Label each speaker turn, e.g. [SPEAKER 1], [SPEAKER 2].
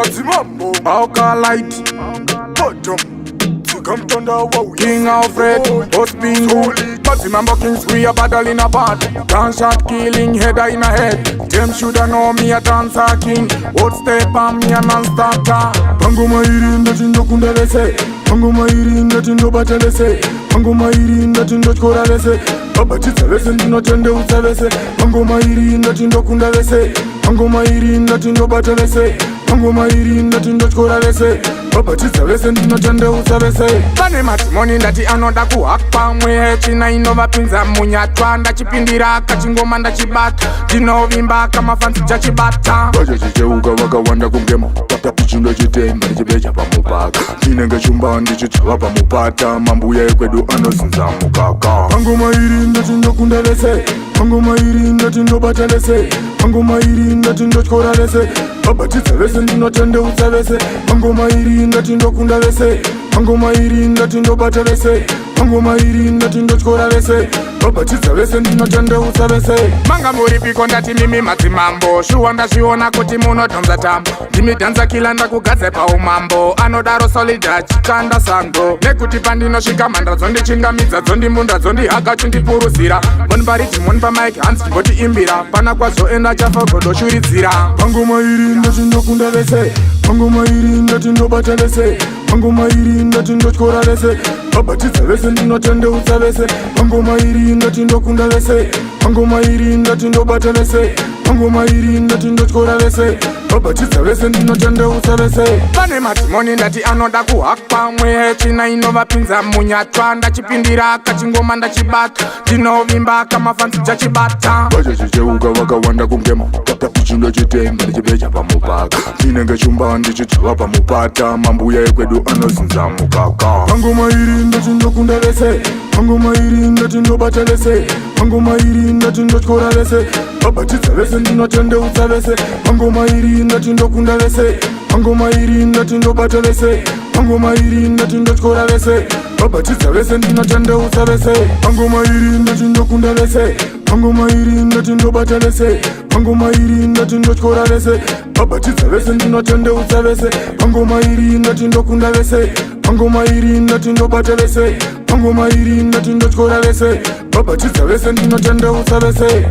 [SPEAKER 1] Mazimambo Alkalite Bottom King Alfred, Ospingo Mazimambo Kings, we are battling apart. Gunshot killing, header in a head. Them shoulda know me a dancer king. Old step on me a non-starter. Pango mairi ndatindo kundalese. Pango mairi ndatindo batelese. Pango mairi ndatindo chkoralese. Baba chitsalese ndino tende utsalese. Pango mairi ndatindo kundalese. Pango mairi ndatindo batelese. Pango mairi ndatindo chkoralese. Baba chitsalese ndino tende utsalese. Pane matimoni ndati anoda kuhakpa mwe china inovapinza munyatwa. Ndachipindira kachingoma ndachibata. Ndinovimba kamafansi chachibata. Vacha chicheuka vakawanda kungema. Tapichindo chitemba ndichibecha pamupaka. Chinenge chumba ndichichava pamupata. Mambuya ekwedu anozinza mukaka. Pango mairi ndatindo kundalese. Pango mairi ndatindo batalese. Pango mairi ndatindo chkoralese. Baba chitsalese ndino tende utsalese. Pango mairi ndatindo kundalese. Pango mairi ndatindo batalese. Pango mairi ndatindo chkoralese. Baba chitsalese ndino tende utsalese. Manga muri piko ndati mimi Mazimambo. Shuwa ndazviona kuti munodhanza tambo. Ndimi dhanza kila ndakugadze paumambo. Anodaro solida chitanda sango. Nekuti pandinosvika mhandara dzondichingamidza dzondimbunda dzondihaga chindipuruzira. Monbariti monpa mike hands mboti imbira. Pana kwazoenda chafa godoshuridzira. Pango mairi ndatindo kundalese. Pango mairi ndatindo batalese. Pango mairi ndatindo chkoralese. Baba chitsalese ndino tende utsalese. Pango mairi ndatindo kundalese. Pango mairi ndatindo batalese. Pango mairi ndatindo chkoralese. Baba chitsalese ndino tende utsalese. Pane matimoni ndati anoda kuhakpa mwe china inovapinza munyatwa. Ndachipindira kachingoma ndachibata. Ndinovimba kamafansi chachibata. Vacha chicheuka vakawanda kungema. Tapichindo chitemba ndichibecha pamupaka. Chinenge chumba ndichichava pamupata. Mambuya ekwedu anozinza mukaka. Pango mairi ndatindo kundalese. Pango mairi ndatindo batalese. Pango mairi ndatindo chkoralese. Baba chitsalese ndino tende utsalese. Pango mairi ndatindo kundalese. Pango mairi ndatindo batalese. Pango mairi ndatindo chkoralese. Baba chitsalese ndino tende utsalese. Pango mairi ndatindo kundalese. Pango mairi ndatindo batalese. Pango mairi ndatindo chkoralese. Baba chitsalese ndino tende utsalese. Pango mairi ndatindo kundalese. Pango mairi ndatindo batalese. Pango mairi ndatindo chkoralese. Baba chitsalese ndino tende utsalese.